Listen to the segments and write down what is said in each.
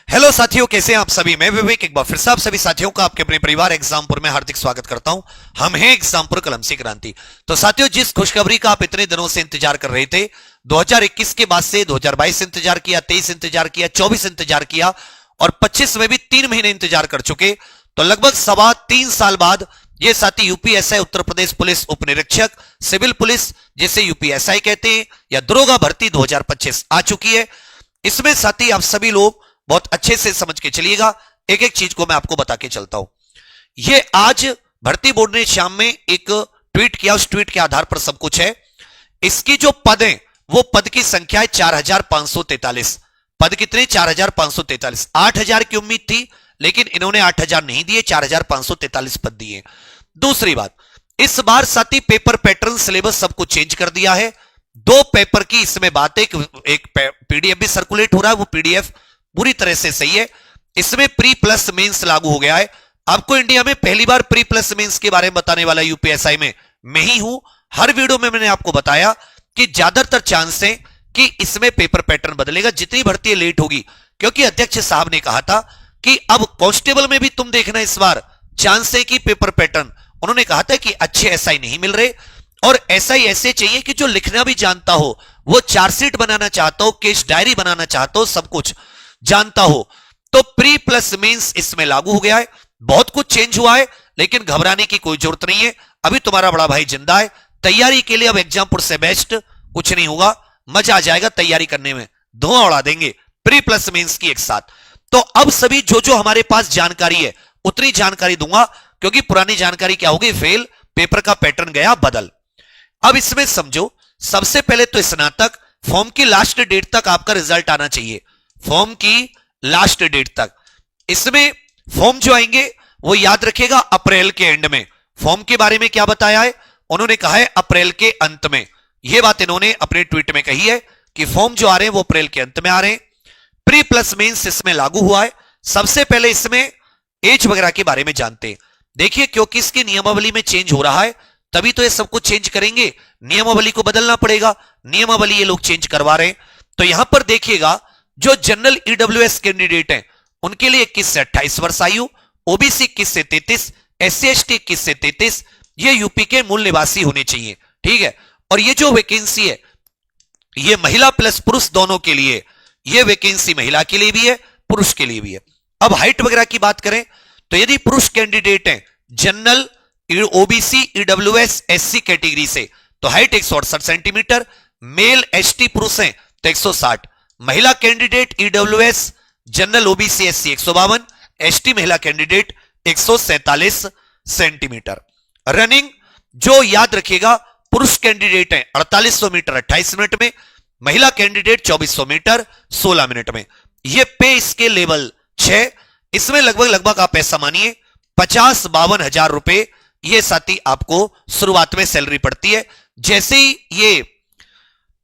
Hello साथियों, कैसे हैं आप सभी। मैं विवेक एक बार फिर से आप सभी साथियों का आपके अपने परिवार एग्जामपुर में हार्दिक स्वागत करता हूं। हम हैं एग्जामपुर कलम से क्रांति। तो साथियों, जिस खुशखबरी का आप इतने दिनों से इंतजार कर रहे थे, 2021 के बाद से 2022 इंतजार किया, 23 इंतजार किया, 24 इंतजार किया और 25 में भी 3 महीने इंतजार कर चुके। तो लगभग 3.25 साल बाद ये साथी यूपीएसआई उत्तर प्रदेश पुलिस उप निरीक्षक सिविल पुलिस, जिसे यूपीएसआई कहते हैं, या दरोगा भर्ती 2025 आ चुकी है। इसमें साथी आप सभी लोग बहुत अच्छे से समझ के चलिएगा। एक एक चीज को मैं आपको बता के चलता हूं। ये आज भर्ती बोर्ड ने शाम में एक ट्वीट किया, उस ट्वीट के आधार पर सब कुछ है। इसकी जो पद है वो पद की संख्या है 4543। पद कितने? 4543। 8000 की उम्मीद थी, लेकिन इन्होंने 8000 नहीं दिए, 4543 पद दिए। दूसरी बात, इस बार साथी पेपर पैटर्न सिलेबस सब कुछ चेंज कर दिया है। 2 पेपर की इसमें बात है। एक पीडीएफ भी सर्कुलेट हो रहा है, वो पीडीएफ पूरी तरह से सही है। इसमें प्री प्लस मेंस लागू हो गया है। आपको इंडिया में पहली बार प्री प्लस मेंस के बारे में बताने वाला यूपीएसआई में मैं ही हूं। हर वीडियो में मैंने आपको बताया कि ज्यादातर चांस है कि इसमें पेपर पैटर्न बदलेगा जितनी भर्ती लेट होगी, क्योंकि अध्यक्ष साहब ने कहा था कि अब कांस्टेबल में भी तुम देखना इस बार चांस है कि पेपर पैटर्न, उन्होंने कहा था कि अच्छे एसआई नहीं मिल रहे और एसआई ऐसे चाहिए कि जो लिखना भी जानता हो, वो चार्जशीट बनाना चाहता हो, केस डायरी बनाना चाहता हो, सब कुछ जानता हो। तो प्री प्लस मींस इसमें लागू हो गया है। बहुत कुछ चेंज हुआ है, लेकिन घबराने की कोई जरूरत नहीं है। अभी तुम्हारा बड़ा भाई जिंदा है। तैयारी के लिए अब एग्जामपुर से बेस्ट कुछ नहीं होगा। मजा आ जाएगा तैयारी करने में, धुआं उड़ा देंगे प्री प्लस मींस की एक साथ। तो अब सभी जो जो हमारे पास जानकारी है उतनी जानकारी दूंगा, क्योंकि पुरानी जानकारी क्या होगी? फेल, पेपर का पैटर्न गया बदल। अब इसमें समझो, सबसे पहले तो स्नातक फॉर्म की लास्ट डेट तक आपका रिजल्ट आना चाहिए। फॉर्म की लास्ट डेट तक। इसमें फॉर्म जो आएंगे वो याद रखिएगा अप्रैल के एंड में। फॉर्म के बारे में क्या बताया है? उन्होंने कहा है अप्रैल के अंत में। यह बात इन्होंने अपने ट्वीट में कही है कि फॉर्म जो आ रहे हैं वो अप्रैल के अंत में आ रहे हैं। प्री प्लस मेंस इसमें लागू हुआ है। सबसे पहले इसमें एज वगैरह के बारे में जानते हैं। देखिए, क्योंकि इसकी नियमावली में चेंज हो रहा है, तभी तो ये सब कुछ चेंज करेंगे। नियमावली को बदलना पड़ेगा। नियमावली ये लोग चेंज करवा रहे हैं। तो यहां पर देखिएगा, जो जनरल ईडब्ल्यूएस कैंडिडेट हैं उनके लिए 21 से 28 वर्ष आयु, ओबीसी 21 से 33, एससी एसटी 21 से 33, ये यूपी के मूल निवासी होने चाहिए। ठीक है। और ये जो वैकेंसी है ये महिला प्लस पुरुष दोनों के लिए। ये वैकेंसी महिला के लिए भी है, पुरुष के लिए भी है। अब हाइट वगैरह की बात करें तो यदि पुरुष कैंडिडेट हैं general OBC EWS SC category से, तो हाइट 168 सेंटीमीटर। मेल एसटी पुरुष हैं तो 160। महिला candidate EWS general OBC SC 152, ST महिला कैंडिडेट 147 सेंटीमीटर। रनिंग जो याद रखिएगा, पुरुष कैंडिडेट है 4800 मीटर 28 मिनट में, महिला कैंडिडेट 2400 मीटर 16 मिनट में। यह पे स्केल लेवल 6। इसमें लगभग आप ऐसा मानिए 50-52 हजार रुपए ये साथी आपको शुरुआत में सैलरी पड़ती है। जैसे ही ये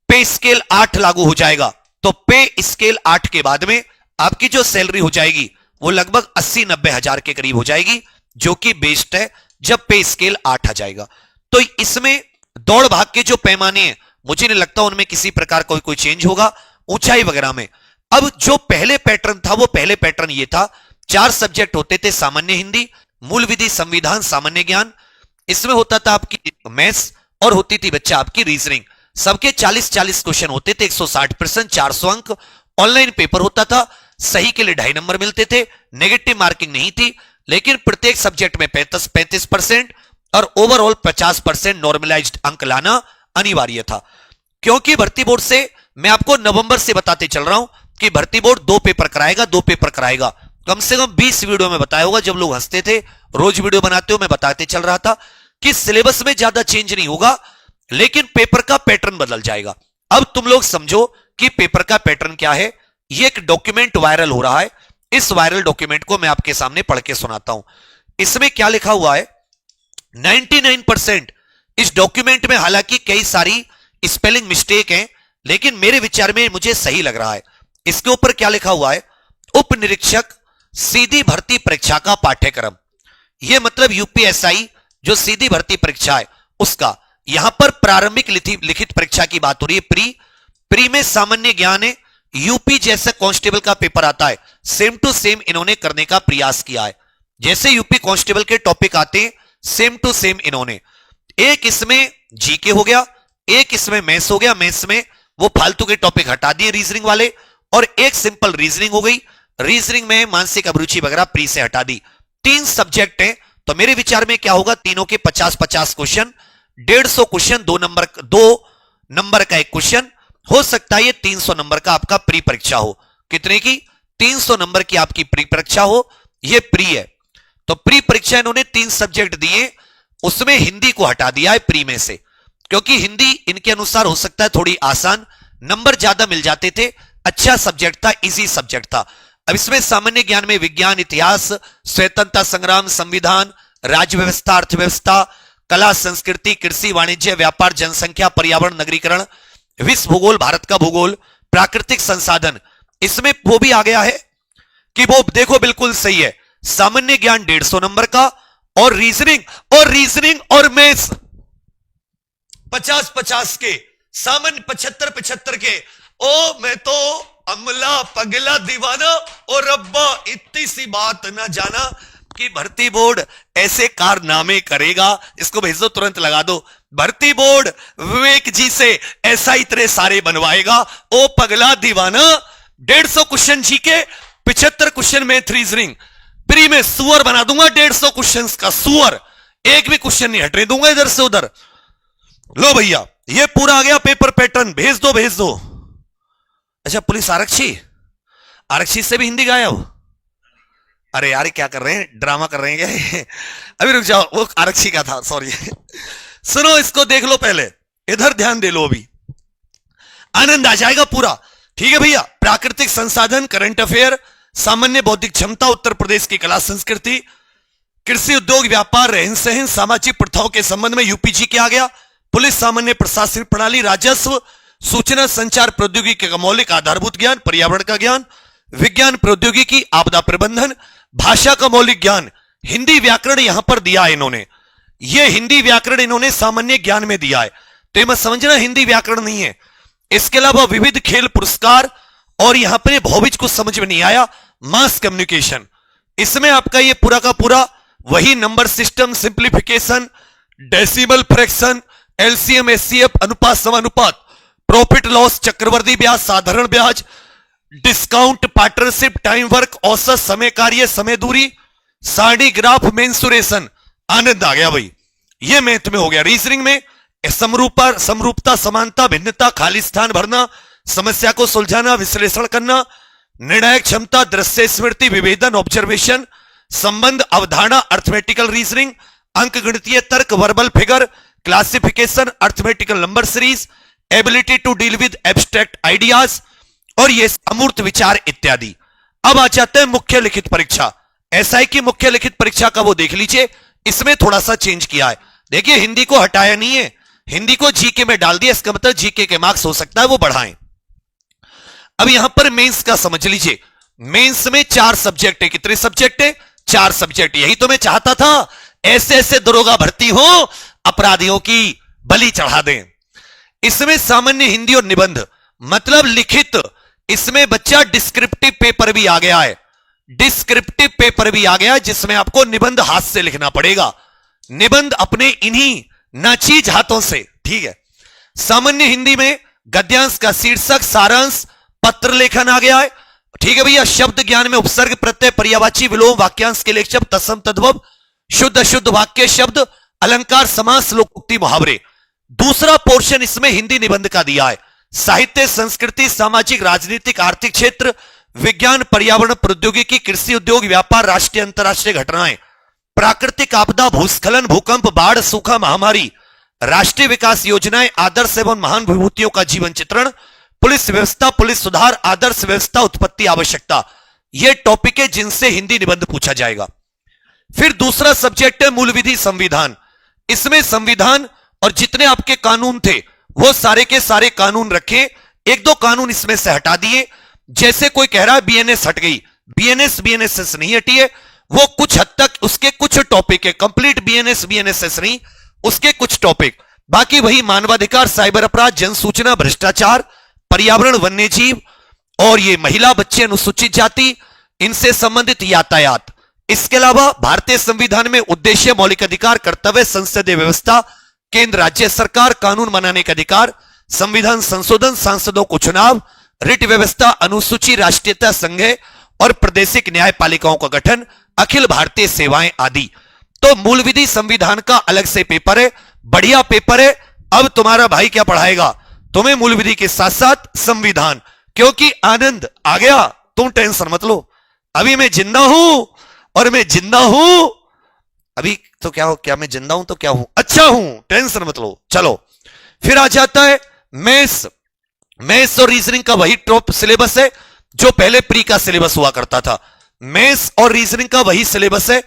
पे स्केल 8 लागू हो जाएगा, तो पे स्केल 8 के बाद में आपकी जो सैलरी हो जाएगी वो लगभग 80-90 हजार के करीब हो जाएगी, जो कि बेस्ट है जब पे स्केल 8 आ जाएगा। तो इसमें दौड़ भाग के जो पैमाने हैं, मुझे नहीं लगता उनमें किसी प्रकार कोई चेंज होगा ऊंचाई वगैरह में। अब जो पहले पैटर्न था, वो पहले पैटर्न ये था, 4 सब्जेक्ट होते थे, सामान्य हिंदी, मूल विधि, संविधान, सामान्य ज्ञान। इसमें होता था आपकी मैथ्स और होती थी बच्चा आपकी रीजनिंग। सबके 40-40 क्वेश्चन होते थे, 160%, 400 अंक। ऑनलाइन पेपर होता था, सही के लिए 2.5 नंबर मिलते थे, नेगेटिव मार्किंग नहीं थी, लेकिन प्रत्येक सब्जेक्ट में 35% और ओवरऑल 50% नॉर्मलाइज्ड अंक लाना अनिवार्य था। क्योंकि भर्ती बोर्ड से मैं आपको नवंबर से बताते चल रहा हूं कि भर्ती बोर्ड 2 पेपर कराएगा, 2 पेपर कराएगा। कम से कम 20 वीडियो में बताया होगा, जब लोग हंसते थे रोज वीडियो बनाते हो, मैं बताते चल रहा था कि सिलेबस में ज्यादा चेंज नहीं होगा, लेकिन पेपर का पैटर्न बदल जाएगा। अब तुम लोग समझो कि पेपर का पैटर्न क्या है। ये एक डॉक्यूमेंट वायरल हो रहा है। इस वायरल डॉक्यूमेंट को मैं आपके सामने पढ़ के सुनाता हूं। इसमें क्या लिखा हुआ है? 99% इस डॉक्यूमेंट में हालांकि कई सारी स्पेलिंग मिस्टेक हैं, लेकिन मेरे विचार में मुझे सही लग रहा है। इसके ऊपर क्या लिखा हुआ है? उप निरीक्षक सीधी भर्ती परीक्षा का पाठ्यक्रम। यह मतलब यूपीएसआई जो सीधी भर्ती परीक्षा है उसका। यहां पर प्रारंभिक लिखित परीक्षा की बात हो रही है। प्री में सामान्य ज्ञान है, यूपी जैसे कांस्टेबल का पेपर आता है, सेम टू सेम इन्होंने करने का प्रयास किया है। जैसे यूपी कांस्टेबल के टॉपिक आते हैं, सेम टू सेम इन्होंने एक इसमें जीके हो गया, एक इसमें मैथ्स हो गया, मैथ्स में वो फालतू के टॉपिक हटा दिए रीजनिंग वाले, और एक सिंपल रीजनिंग हो गई, रीजनिंग में मानसिक अभिरुचि वगैरह प्री से हटा दी। 3 सब्जेक्ट हैं, तो मेरे विचार में क्या होगा, तीनों के 50-50 क्वेश्चन, 150 क्वेश्चन, 2 नंबर का एक क्वेश्चन हो सकता है। ये 300 नंबर का आपका प्री परीक्षा हो। कितने की? 300 नंबर की आपकी प्री परीक्षा हो। ये प्री है, तो प्री परीक्षा इन्होंने 3 सब्जेक्ट दिए, उसमें हिंदी को हटा दिया है प्री में से, क्योंकि हिंदी इनके अनुसार हो सकता है थोड़ी आसान, नंबर ज्यादा मिल जाते थे, अच्छा सब्जेक्ट था, इजी सब्जेक्ट था। अब इसमें सामान्य ज्ञान में विज्ञान, इतिहास, स्वतंत्रता संग्राम, संविधान, राज्य व्यवस्था, अर्थव्यवस्था, कला, संस्कृति, कृषि, वाणिज्य, व्यापार, जनसंख्या, पर्यावरण, नगरीकरण, विश्व भूगोल, भारत का भूगोल, प्राकृतिक संसाधन, इसमें वो भी आ गया है कि वो देखो बिल्कुल सही है। सामान्य ज्ञान 150 नंबर का, और रीजनिंग और मैथ्स 50-50 के, सामान्य 75-75 के। ओ मैं तो अमला पगला दीवाना, और रब्बा इतनी सी बात ना जाना कि भर्ती बोर्ड ऐसे कारनामे करेगा। इसको भेज दो, तुरंत लगा दो, भर्ती बोर्ड विवेक जी से ऐसा इतने सारे बनवाएगा। ओ पगला दीवाना, 150 क्वेश्चन जी के, 75 क्वेश्चन मैथ रीजनिंग, प्री में सुअर बना दूंगा 150 क्वेश्चन का, सुअर, एक भी क्वेश्चन नहीं हटने दूंगा इधर से उधर। लो भैया, ये पूरा आ गया पेपर पैटर्न, भेज दो। अच्छा, पुलिस आरक्षी से भी हिंदी गायब। अरे यार क्या कर रहे हैं, ड्रामा कर रहे हैं क्या? अभी रुक जाओ, वो आरक्षी का था, सॉरी। सुनो, इसको देख लो पहले, इधर ध्यान दे लो, अभी आनंद आ जाएगा पूरा। ठीक है भैया, प्राकृतिक संसाधन, करंट अफेयर, सामान्य बौद्धिक क्षमता, उत्तर प्रदेश की कला संस्कृति, कृषि, उद्योग, व्यापार, रहन सहन, सामाजिक प्रथाओं के संबंध में यूपीजी क्या आ गया, पुलिस, सामान्य प्रशासनिक प्रणाली, राजस्व, सूचना संचार प्रौद्योगिकी का मौलिक आधारभूत ज्ञान, पर्यावरण का ज्ञान, विज्ञान प्रौद्योगिकी, आपदा प्रबंधन, भाषा का मौलिक ज्ञान, हिंदी व्याकरण यहां पर दिया है इन्होंने। यह हिंदी व्याकरण इन्होंने सामान्य ज्ञान में दिया है, तो ये मत समझना हिंदी व्याकरण नहीं है। इसके अलावा विविध खेल पुरस्कार, और यहां पर भौतिक कुछ समझ में नहीं आया, मास कम्युनिकेशन, इसमें आपका ये पूरा का पूरा वही number system, simplification, decimal fraction, LCM, HCF, अनुपात समानुपात, प्रॉफिट लॉस, चक्रवर्ती ब्याज, साधारण ब्याज, डिस्काउंट, पार्टनरशिप, टाइम वर्क, औसत समय कार्य, समय दूरी, सारणी ग्राफ, मेंसुरेशन। आनंद आ गया भाई, ये मैथ में हो गया। रीजनिंग में समरूपता, समानता, भिन्नता, खाली स्थान भरना, समस्या को सुलझाना, विश्लेषण करना, निर्णायक क्षमता, दृश्य स्मृति, विभेदन, ऑब्जर्वेशन, संबंध, अवधारणा, अर्थमेटिकल रीजनिंग, अंकगणितीय तर्क, verbal figure, classification, arithmetical number series, ability to deal with abstract ideas, और ये अमूर्त विचार इत्यादि। अब आ जाते हैं मुख्य लिखित परीक्षा। एसआई की मुख्य लिखित परीक्षा का वो देख लीजिए, इसमें थोड़ा सा चेंज किया है। देखिए, हिंदी को हटाया नहीं है, हिंदी को जीके में डाल दिया, इसका मतलब जीके के मार्क्स हो सकता है वो बढ़ाएं। अब यहां पर मेंस का समझ लीजिए, मेंस में 4 सब्जेक्ट है। कितने सब्जेक्ट है? 4 सब्जेक्ट। यही तो मैं चाहता था, ऐसे ऐसे दरोगा भर्ती हो, अपराधियों की बलि चढ़ा दें। इसमें सामान्य हिंदी और निबंध, मतलब लिखित, इसमें बच्चा डिस्क्रिप्टिव पेपर भी आ गया है, डिस्क्रिप्टिव पेपर भी आ गया है, जिसमें आपको निबंध हाथ से लिखना पड़ेगा, निबंध अपने इन्हीं नाचीज हाथों से। ठीक है, सामान्य हिंदी में गद्यांश का शीर्षक, सारांश, पत्र लेखन आ गया है। ठीक है भैया, शब्द ज्ञान में उपसर्ग, प्रत्यय, पर्यायवाची, विलोम, वाक्यांश के लिए शब्द, तत्सम, तद्भव, शुद्ध अशुद्ध वाक्य शब्द, अलंकार, समास, लोकोक्ति, मुहावरे। दूसरा पोर्शन इसमें हिंदी निबंध का दिया है, साहित्य, संस्कृति, सामाजिक, राजनीतिक, आर्थिक क्षेत्र, विज्ञान, पर्यावरण, प्रौद्योगिकी, कृषि, उद्योग, व्यापार, राष्ट्रीय अंतरराष्ट्रीय घटनाएं, प्राकृतिक आपदा, भूस्खलन, भूकंप, बाढ़, सूखा, महामारी, राष्ट्रीय विकास योजनाएं, आदर्श एवं महान विभूतियों का जीवन चित्रण, पुलिस व्यवस्था, पुलिस सुधार, आदर्श व्यवस्था, उत्पत्ति, आवश्यकता। ये टॉपिक है जिनसे हिंदी निबंध पूछा जाएगा। फिर दूसरा सब्जेक्ट है मूल विधि, संविधान। इसमें संविधान और जितने आपके कानून थे वो सारे के सारे कानून रखे, 1-2 कानून इसमें से हटा दिए। जैसे कोई कह रहा है बीएनएस हट गई, बीएनएसएस नहीं हटी है, वो कुछ हद तक उसके कुछ टॉपिक है, कंप्लीट बीएनएसएस नहीं, उसके कुछ टॉपिक, बाकी वही मानवाधिकार, साइबर अपराध, जन सूचना, भ्रष्टाचार, पर्यावरण, वन्य जीव और ये महिला, बच्चे, अनुसूचित जाति, इनसे संबंधित यातायात। इसके अलावा भारतीय संविधान में उद्देश्य, मौलिक अधिकार, कर्तव्य, संसदीय व्यवस्था, केंद्र राज्य सरकार, कानून बनाने का अधिकार, संविधान संशोधन, सांसदों को चुनाव, रिट व्यवस्था, अनुसूची राष्ट्रीयता संघ और प्रादेशिक न्यायपालिकाओं का गठन, अखिल भारतीय सेवाएं आदि। तो मूल विधि संविधान का अलग से पेपर है, बढ़िया पेपर है। अब तुम्हारा भाई क्या पढ़ाएगा तुम्हें? मूल विधि के साथ साथ संविधान, क्योंकि आनंद आ गया, तुम टेंशन मत लो। अभी मैं जिंदा हूं और मैं जिंदा हूं। अभी तो क्या हो, क्या मैं जिंदा हूं तो क्या हूं? अच्छा हूं, टेंशन मत लो। चलो फिर आ जाता है मैथ्स और रीजनिंग का वही टॉप सिलेबस है जो पहले प्री का सिलेबस हुआ करता था। मैथ्स और रीजनिंग का वही सिलेबस है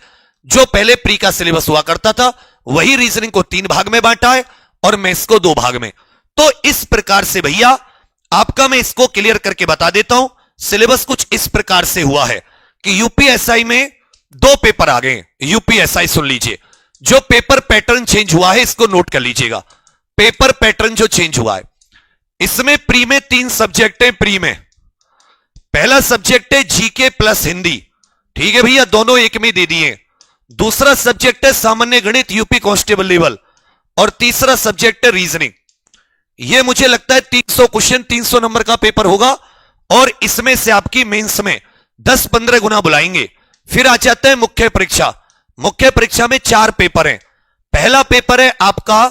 जो पहले प्री का सिलेबस हुआ करता था। वही रीजनिंग को 3 भाग में बांटा है और मैथ्स को 2 भाग में। तो इस प्रकार से भैया आपका मैं इसको क्लियर करके बता देता हूं। सिलेबस कुछ इस प्रकार से हुआ है कि यूपीएसआई में 2 पेपर आ गए। यूपीएसआई सुन लीजिए, जो पेपर पैटर्न चेंज हुआ है इसको नोट कर लीजिएगा। पेपर पैटर्न जो चेंज हुआ है, इसमें प्री में 3 सब्जेक्ट है। प्री में पहला सब्जेक्ट है जीके प्लस हिंदी, ठीक है भैया, दोनों एक में दे दिए। दूसरा सब्जेक्ट है सामान्य गणित यूपी कांस्टेबल लेवल, और तीसरा सब्जेक्ट है रीजनिंग। यह मुझे लगता है 300 क्वेश्चन, 300 नंबर का पेपर होगा, और इसमें से आपकी मेंस में 10-15 गुना बुलाएंगे। फिर आ जाता है मुख्य परीक्षा। मुख्य परीक्षा में 4 पेपर हैं। पहला पेपर है आपका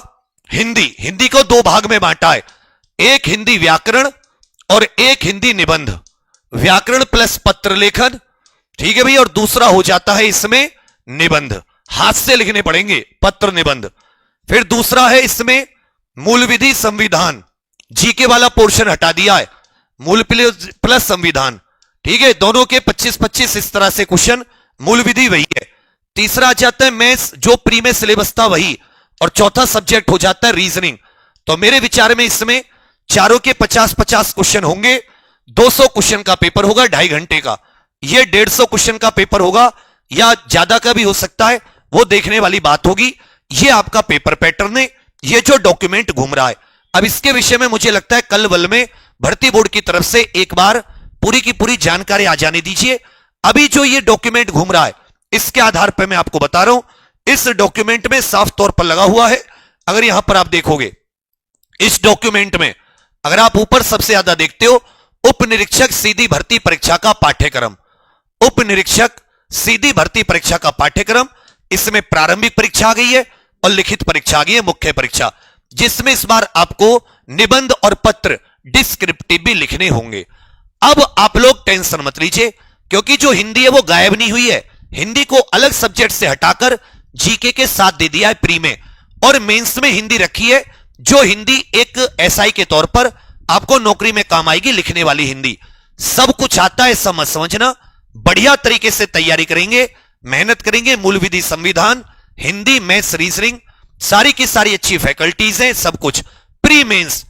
हिंदी। हिंदी को 2 भाग में बांटा है, एक हिंदी व्याकरण और एक हिंदी निबंध। व्याकरण प्लस पत्र लेखन, ठीक है भैया, और दूसरा हो जाता है इसमें निबंध, हाथ से लिखने पड़ेंगे, पत्र निबंध। फिर दूसरा है इसमें मूल विधि संविधान, जीके वाला पोर्शन हटा दिया है, मूल प्लस संविधान, ठीक है, दोनों के 25-25 इस तरह से क्वेश्चन। मूल विधि वही है। तीसरा आ जाता है मैथ्स, जो प्री में सिलेबस था वही, और चौथा सब्जेक्ट हो जाता है रीजनिंग। तो मेरे विचार में इसमें चारों के 50-50 क्वेश्चन होंगे। 200 क्वेश्चन का पेपर होगा 2.5 घंटे का। यह 150 क्वेश्चन का पेपर होगा, या ज्यादा का भी हो सकता है, वो देखने वाली बात होगी। यह आपका पेपर पैटर्न है, ये जो डॉक्यूमेंट घूम रहा है। अब इसके विषय में मुझे लगता है कल वल में भर्ती बोर्ड की तरफ से एक बार पूरी की पूरी जानकारी आ जाने दीजिए। अभी जो ये डॉक्यूमेंट घूम रहा है, इसके आधार पर मैं आपको बता रहा हूं। इस डॉक्यूमेंट में साफ तौर पर लगा हुआ है, अगर यहां पर आप देखोगे इस डॉक्यूमेंट में, अगर आप ऊपर सबसे ज्यादा देखते हो, उप निरीक्षक सीधी भर्ती परीक्षा का पाठ्यक्रम, उप निरीक्षक सीधी भर्ती परीक्षा का पाठ्यक्रम। इसमें प्रारंभिक परीक्षा आ गई है और लिखित परीक्षा आ गई है, मुख्य परीक्षा, जिसमें इस बार आपको निबंध और पत्र डिस्क्रिप्टिव भी लिखने होंगे। अब आप लोग टेंशन मत लीजिए, क्योंकि जो हिंदी है वो गायब नहीं हुई है। हिंदी को अलग सब्जेक्ट से हटाकर जीके के साथ दे दिया है प्री में, और मेंस में हिंदी रखी है, जो हिंदी एक एसआई के तौर पर आपको नौकरी में काम आएगी, लिखने वाली हिंदी। सब कुछ आता है, समझना, बढ़िया तरीके से तैयारी करेंगे, मेहनत करेंगे। मूल विधि संविधान, हिंदी, मैथ्स, रीजनिंग, सारी की सारी अच्छी फैकल्टीज हैं, सब कुछ प्री मेंस।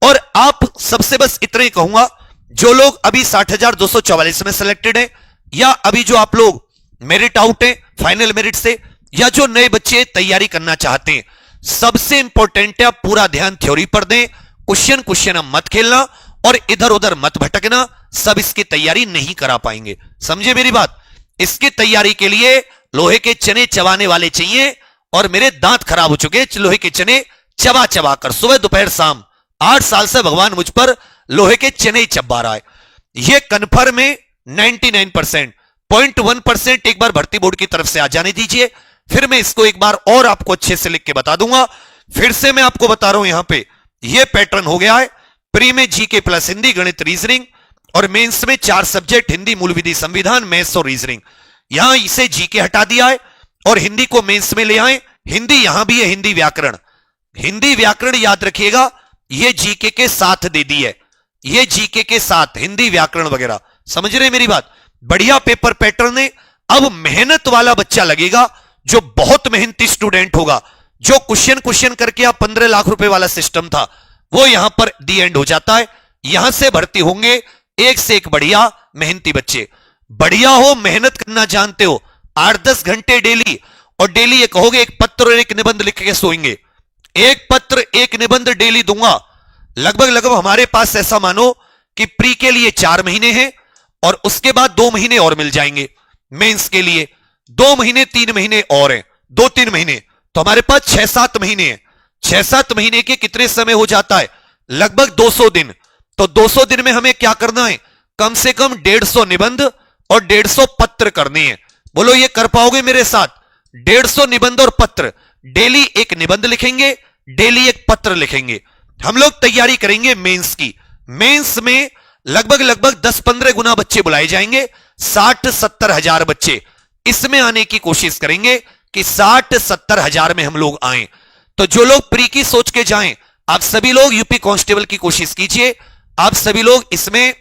और आप सबसे बस इतना ही कहूंगा, जो लोग अभी 60,244 में सिलेक्टेड हैं, या अभी जो आप लोग मेरिट आउट हैं फाइनल मेरिट से, या जो नए बच्चे तैयारी करना चाहते हैं, सबसे इंपॉर्टेंट है आप पूरा ध्यान थ्योरी पर दें। क्वेश्चन मत खेलना और इधर उधर मत भटकना, सब इसकी तैयारी नहीं करा पाएंगे, समझे मेरी बात। इसकी तैयारी के लिए लोहे के चने चबाने वाले चाहिए, और मेरे दांत खराब हो चुके लोहे के चने चबा चबा कर, सुबह दोपहर शाम। 8 साल से भगवान मुझ पर लोहे के चने ही चबा रहा है। यह कन्फर्म है 99%, 0.1% एक बार भर्ती बोर्ड की तरफ से आ जाने दीजिए, फिर मैं इसको एक बार और आपको अच्छे से लिख के बता दूंगा। फिर से मैं आपको बता रहा हूं, यहां पे यह पैटर्न हो गया है। प्री में जीके प्लस हिंदी, गणित, रीजनिंग, और मेंस में 4 सब्जेक्ट, हिंदी, मूल विधि संविधान, मैथ्स और रीजनिंग। यहां इसे जीके हटा दिया है और हिंदी को मेंस में ले आए। हिंदी यहां भी है, हिंदी व्याकरण, हिंदी व्याकरण याद रखिएगा, यह जीके के साथ दे दी है, यह जीके के साथ हिंदी व्याकरण वगैरह, समझ रहे मेरी बात। बढ़िया पेपर पैटर्न है। अब मेहनत वाला बच्चा लगेगा, जो बहुत मेहनती स्टूडेंट होगा, जो क्वेश्चन करके आप 15 लाख रुपए वाला सिस्टम था, वो यहां पर दी एंड हो जाता है। यहां से भर्ती होंगे एक से एक बढ़िया मेहनती बच्चे। बढ़िया हो, मेहनत करना जानते हो, 8-10 घंटे डेली, और डेली ये कहोगे एक पत्र और एक निबंध लिख के सोएंगे। एक पत्र एक निबंध डेली दूंगा, लगभग हमारे पास ऐसा मानो कि प्री के लिए 4 महीने हैं और उसके बाद 2 महीने और मिल जाएंगे। मेंस के लिए 2 महीने 3 महीने और हैं, 2-3 महीने, तो हमारे पास 6-7 महीने हैं। 6-7 महीने के कितने समय हो जाता है? लगभग 200 दिन। तो 200 दिन में हमें क्या करना है? कम से कम 150 निबंध और 150 पत्र करने हैं। बोलो ये कर पाओगे मेरे साथ? 150 निबंध और पत्र, डेली एक निबंध लिखेंगे, डेली एक पत्र लिखेंगे। हम लोग तैयारी करेंगे मेंस की। मेंस में लगभग 10-15 गुना बच्चे बुलाए जाएंगे, 60-70 हजार बच्चे। इसमें आने की कोशिश करेंगे कि 60-70 हजार में हम लोग आए। तो जो लोग प्री की सोच के जाएं, आप सभी लोग यूपी कांस्टेबल की कोशिश कीजिए। आप सभी लोग इसमें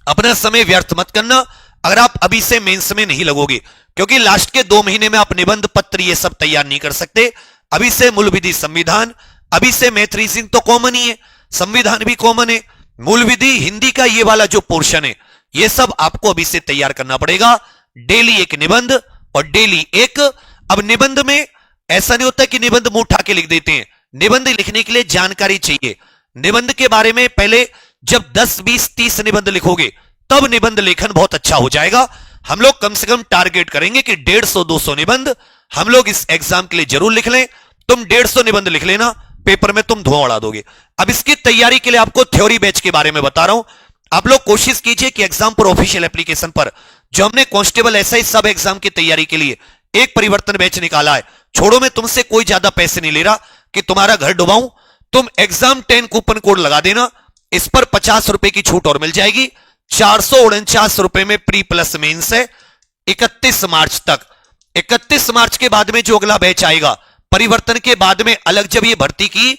अपना समय व्यर्थ मत करना अगर आप अभी से मेंस में नहीं लगोगे, क्योंकि लास्ट के 2 महीने में आप निबंध पत्र ये सब तैयार नहीं कर सकते। अभी से मूल विधि संविधान, अभी से मैथ रीजनिंग तो कॉमन ही है, संविधान भी कॉमन है, मूल विधि हिंदी का ये वाला जो पोर्शन है ये सब आपको अभी से तैयार करना पड़ेगा। डेली एक निबंध और डेली एक। अब निबंध में ऐसा नहीं होता कि निबंध मुंह उठा के लिख देते हैं। निबंध लिखने के लिए जानकारी चाहिए। निबंध के बारे में पहले जब 10, 20, 30 निबंध लिखोगे तब निबंध लेखन बहुत अच्छा हो जाएगा। हम लोग कम से कम टारगेट करेंगे कि 150-200 निबंध हम लोग इस एग्जाम के लिए जरूर लिख लें। तुम 150 निबंध लिख लेना, पेपर में तुम धुआं उड़ा दोगे। अब इसकी तैयारी के लिए आपको थ्योरी बैच के बारे में बता रहा हूं। आप लोग कोशिश कीजिए कि एग्जाम पर ऑफिशियल एप्लीकेशन पर जो हमने कांस्टेबल एसआई सब एग्जाम की तैयारी के लिए एक परिवर्तन बैच निकाला है, छोड़ो मैं तुमसे कोई ज्यादा पैसे नहीं ले रहा कि तुम्हारा घर डुबाऊं। तुम एग्जाम 10 कूपन कोड लगा देना, इस पर 50 रुपए की छूट और मिल जाएगी। 449 रुपए में प्री प्लस मेंस है 31 मार्च तक। 31 मार्च के बाद में जो अगला बैच आएगा, परिवर्तन के बाद में अलग जब ये भर्ती की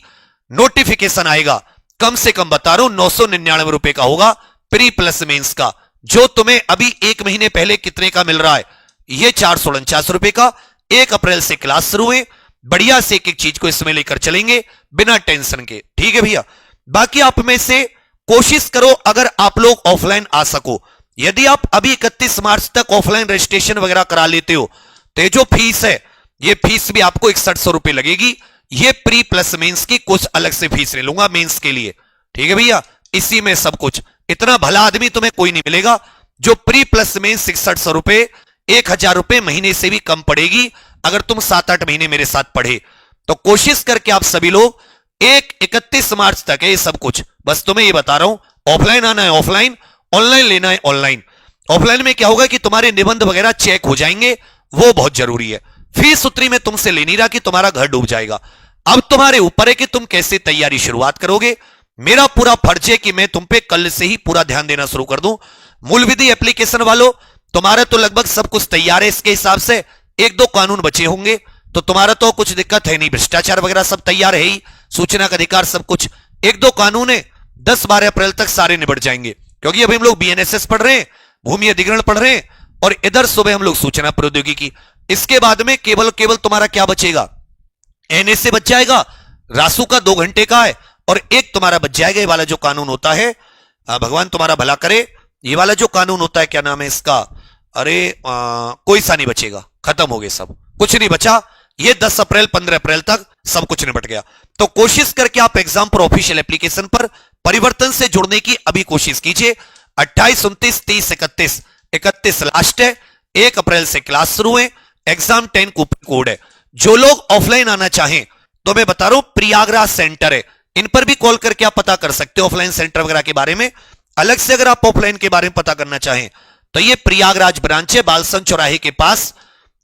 नोटिफिकेशन आएगा, कम से कम बता रहा हूं 999 रुपए का होगा प्री प्लस मेंस का। जो तुम्हें अभी 1 महीने पहले कितने का मिल रहा है? ये 449 रुपए का। 1 अप्रैल से क्लास शुरू है, बढ़िया से एक एक चीज को इसमें लेकर चलेंगे बिना टेंशन के, ठीक है भैया। बाकी आप में से कोशिश करो अगर आप लोग ऑफलाइन आ सको। यदि आप अभी 31 मार्च तक ऑफलाइन रजिस्ट्रेशन वगैरह करा लेते हो तो ये जो फीस है, ये फीस भी आपको 6100 रुपए लगेगी। ये प्री प्लस मेंस की कुछ अलग से फीस ले लूंगा मेंस के लिए, ठीक है भैया। इसी में सब कुछ, इतना भला आदमी तुम्हें कोई नहीं मिलेगा जो प्री प्लस मेंस 6100 रुपए, 1000 रुपए महीने से भी कम पड़ेगी अगर तुम 7-8 महीने मेरे साथ पढ़े। तो कोशिश करके आप सभी लोग 31 मार्च तक है ये सब कुछ। बस तुम्हें ये बता रहा हूं, ऑफलाइन आना है ऑफलाइन, ऑनलाइन लेना है ऑनलाइन। ऑफलाइन में क्या होगा कि तुम्हारे निबंध वगैरह चेक हो जाएंगे, वो बहुत जरूरी है। फीस उतरी मैं तुमसे ले नहीं रहा कि तुम्हारा घर डूब जाएगा। अब तुम्हारे ऊपर है कि तुम कैसे तैयारी शुरुआत करोगे। मेरा पूरा फर्ज है कि मैं तुम पे कल से ही पूरा ध्यान देना शुरू कर दूं। मूल विधि एप्लीकेशन वालों, तुम्हारा तो लगभग सब कुछ तैयार है। इसके हिसाब से 1-2 कानून बचे होंगे, तो तुम्हारा तो कुछ दिक्कत है नहीं। भ्रष्टाचार वगैरह सब तैयार है ही, सूचना का अधिकार सब कुछ। 1-2 कानून है, 10-12 अप्रैल तक सारे निबट जाएंगे, क्योंकि अभी हम लोग बीएनएसएस पढ़ रहे हैं, भूमि अधिग्रहण पढ़ रहे हैं, और इधर सुबह हम लोग सूचना प्रौद्योगिकी। इसके बाद में केवल तुम्हारा क्या बचेगा? एनएसए बच जाएगा, रासू का 2 घंटे का है, और एक तुम्हारा बच जाएगा ये वाला जो कानून होता है, भगवान तुम्हारा भला करे, ये वाला जो कानून होता है, क्या नाम है इसका? अरे कोई सा नहीं बचेगा, खत्म हो गए सब, कुछ नहीं बचा। ये 10 अप्रैल 15 अप्रैल तक सब कुछ निपट गया। तो कोशिश करके आप एग्जाम पर ऑफिशियल एप्लीकेशन पर परिवर्तन से जुड़ने की अभी कोशिश कीजिए। 28, 29, 30, 31 लास्ट है। 1 अप्रैल से क्लास शुरू है, एग्जाम 10 कूपन कोड है। जो लोग ऑफलाइन आना चाहें तो मैं बता रहा हूं प्रयागराज सेंटर है, इन पर भी कॉल करके आप पता कर सकते हो ऑफलाइन सेंटर वगैरह के बारे में। अलग से अगर आप ऑफलाइन के बारे में पता करना चाहें तो ये प्रयागराज ब्रांच है, बालसन चौराहे के पास।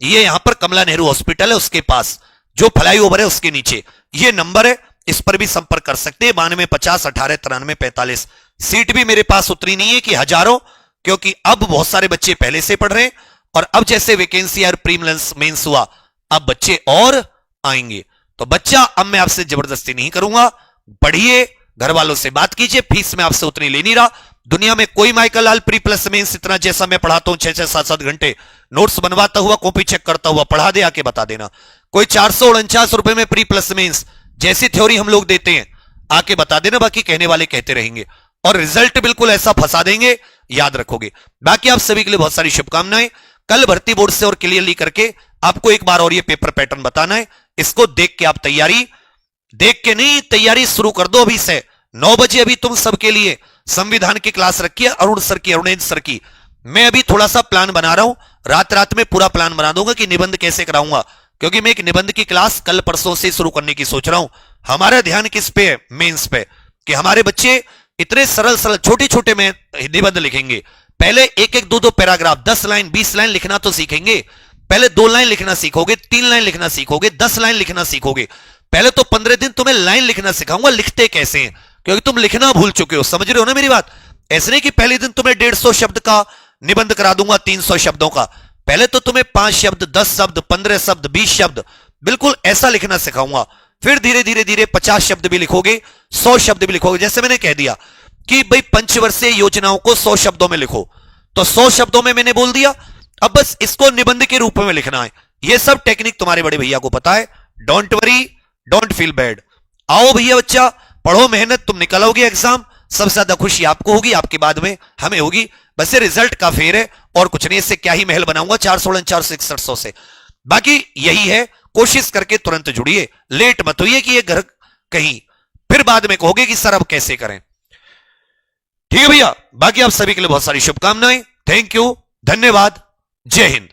ये यहां पर कमला नेहरू हॉस्पिटल है, उसके पास जो फ्लाईओवर है उसके नीचे ये नंबर है, इस पर भी संपर्क कर सकते हैं। 9250 18 93 45। सीट भी मेरे पास उतरी नहीं है कि हजारों, क्योंकि अब बहुत सारे बच्चे पहले से पढ़ रहे हैं, और अब जैसे वैकेंसी और प्रीलिम्स मेंस हुआ, अब बच्चे और आएंगे। तो बच्चा अब मैं आपसे जबरदस्ती नहीं करूंगा, पढ़िए, घर वालों से बात कीजिए, फीस में आपसे उतनी ले नहीं रहा। दुनिया में कोई माइकल लाल प्री प्लस मेंस इतना जैसा मैं पढ़ाता हूं 6-6, 7-7 घंटे नोट्स बनवाता हुआ, कॉपी चेक करता हुआ पढ़ा दे, आके बता देना। कोई 449 रुपए में प्री प्लस मेंस जैसी थ्योरी हम लोग देते हैं, आके बता देना, बाकी कहने वाले कहते रहेंगे, और रिजल्ट बिल्कुल ऐसा फंसा देंगे, याद रखोगे। बाकी आप सभी के लिए बहुत सारी शुभकामनाएं। कल भर्ती बोर्ड से और क्लियरली करके आपको एक बार और ये पेपर पैटर्न बताना है, इसको देख के आप तैयारी, देख के नहीं, तैयारी शुरू कर दो अभी से। 9 बजे अभी तुम सबके लिए संविधान की क्लास रखी है अरुण सर की, अरुणेंद्र सर की। मैं अभी थोड़ा सा प्लान बना रहा हूं, रात रात में पूरा प्लान बना दूंगा कि निबंध कैसे कराऊंगा, क्योंकि मैं एक निबंध की क्लास कल परसों से शुरू करने की सोच रहा हूं। हमारा ध्यान किस पे है? मेंस पे, कि हमारे बच्चे इतने सरल सरल छोटे छोटे में निबंध लिखेंगे। पहले एक एक दो दो पैराग्राफ, 10 लाइन 20 लाइन लिखना तो सीखेंगे। पहले 2 लाइन लिखना सीखोगे, 3 लाइन लिखना सीखोगे, 10 लाइन लिखना सीखोगे। पहले तो 15 दिन तुम्हें लाइन लिखना सिखाऊंगा, लिखते कैसे हैं, क्योंकि तुम लिखना भूल चुके हो। समझ रहे हो ना मेरी बात? ऐसे नहीं कि पहले दिन तुम्हें 150 शब्द का निबंध करा दूंगा, 300 शब्दों का। पहले तो तुम्हें 5 शब्द, 10 शब्द, 15 शब्द, 20 शब्द, बिल्कुल ऐसा लिखना सिखाऊंगा। फिर धीरे धीरे धीरे 50 शब्द भी लिखोगे, 100 शब्द भी लिखोगे। जैसे मैंने कह दिया कि भाई पंचवर्षीय योजनाओं को 100 शब्दों में लिखो, तो 100 शब्दों में मैंने बोल दिया। अब बस इसको निबंध के रूप में लिखना है। ये सब टेक्निक तुम्हारे बड़े भैया को पता है। Don't worry, don't feel bad. आओ भैया बच्चा, पढ़ो, मेहनत, तुम निकलोगे एग्जाम। सबसे ज्यादा खुशी आपको होगी, आपके बाद में हमें होगी। बस ये रिजल्ट का फेर है और कुछ नहीं। इससे क्या ही महल बनाऊंगा 416 461 से। बाकी यही है, कोशिश करके तुरंत जुड़िए, लेट मत होइए कि ये घर कहीं फिर बाद में कहोगे कि सर अब कैसे करें। ठीक है भैया, बाकी आप सभी के लिए बहुत सारी शुभकामनाएं। थैंक यू, धन्यवाद, जय हिंद।